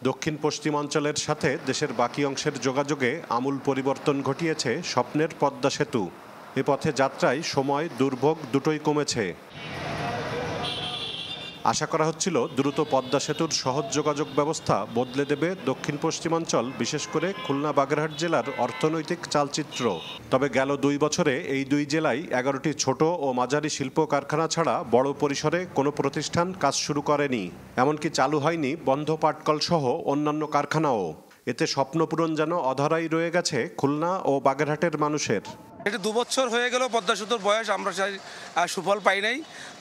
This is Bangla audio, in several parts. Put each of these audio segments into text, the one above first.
দক্ষিণ পশ্চিমাঞ্চলের সাথে দেশের বাকি অংশের যোগাযোগে আমূল পরিবর্তন ঘটিয়েছে স্বপ্নের পদ্মা সেতু। এ পথে যাত্রায় সময় দুর্ভোগ দুটোই কমেছে। আশা করা হচ্ছিল দ্রুত পদ্মা সেতুর সহজ যোগাযোগ ব্যবস্থা বদলে দেবে দক্ষিণ পশ্চিমাঞ্চল, বিশেষ করে খুলনা বাগেরহাট জেলার অর্থনৈতিক চালচিত্র। তবে গেল 2 বছরে এই 2 জেলায় 11টি ছোট ও মাঝারি শিল্প কারখানা ছাড়া বড় পরিসরে কোনো প্রতিষ্ঠান কাজ শুরু করেনি। এমনকি চালু হয়নি বন্ধ পাটকল সহ অন্যান্য কারখানাও। এতে স্বপ্নপূরণ যেন অধরাই রয়ে গেছে খুলনা ও বাগেরহাটের মানুষের। এটা 2 বছর হয়ে গেল পদ্মা সেতুর বয়স, আমরা সেই সুফল পাই নাই।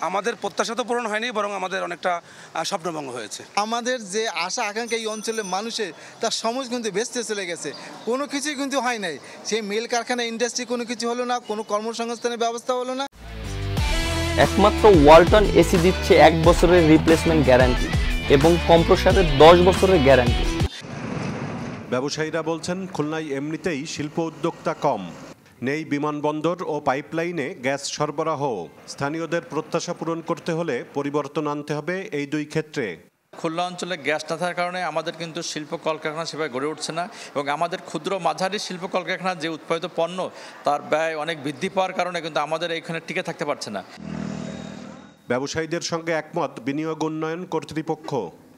আমাদের প্রত্যাশা তো পূরণ হয়নি, বরং আমাদের অনেকটা স্বপ্নভঙ্গ হয়েছে। আমাদের যে আশা আকাঙ্ক্ষা এই অঞ্চলের মানুষের, তার সময় কিন্তু ভেস্তে চলে গেছে। কোনো কিছুই কিন্তু হয় নাই। সেই মিল কারখানা ইন্ডাস্ট্রি কোনো কিছু হলো না, কোনো কর্মসংস্থানের ব্যবস্থা হলো না। একমাত্র ওয়ালটন এসি দিচ্ছে 1 বছরের রিপ্লেসমেন্ট গ্যারান্টি এবং কম্প্রেসারের 10 বছরের গ্যারান্টি। ব্যবসায়ীরা বলছেন খুলনায় এমনিতেই শিল্প উদ্যোক্তা কম, নেই বিমানবন্দর ও পাইপলাইনে গ্যাস সরবরাহ। স্থানীয়দের প্রত্যাশা পূরণ করতে হলে পরিবর্তন আনতে হবে এই 2 ক্ষেত্রে। খুলনা অঞ্চলে গ্যাস না থাকার কারণে আমাদের কিন্তু শিল্প কলকারখানা সেভাবে গড়ে উঠছে না, এবং আমাদের ক্ষুদ্র মাঝারি শিল্প কলকারখানার যে উৎপাদিত পণ্য তার ব্যয় অনেক বৃদ্ধি পাওয়ার কারণে কিন্তু আমাদের এইখানে টিকে থাকতে পারছে না। ব্যবসায়ীদের সঙ্গে একমত বিনিয়োগ উন্নয়ন কর্তৃপক্ষ।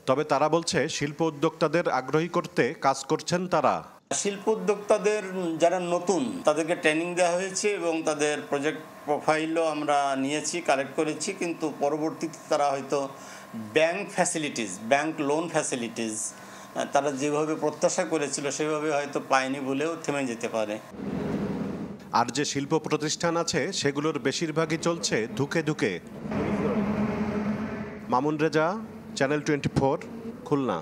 তবে তারা বলছে শিল্প উদ্যোক্তাদের আগ্রহী করতে কাজ করছেন তারা। শিল্প উদ্যোক্তাদের যারা নতুন তাদেরকে ট্রেনিং দেওয়া হয়েছে এবং তাদের প্রজেক্ট প্রোফাইলও আমরা নিয়েছি, কালেক্ট করেছি, কিন্তু পরবর্তীতে তারা হয়তো ব্যাংক লোন ফ্যাসিলিটিস তারা যেভাবে প্রত্যাশা করেছিল সেভাবে হয়তো পায়নি বলেও থেমে যেতে পারে। আর যে শিল্প প্রতিষ্ঠান আছে সেগুলোর বেশিরভাগই চলছে ধুকে ধুকে। মামুন রেজা, চ্যানেল 24, খুলনা।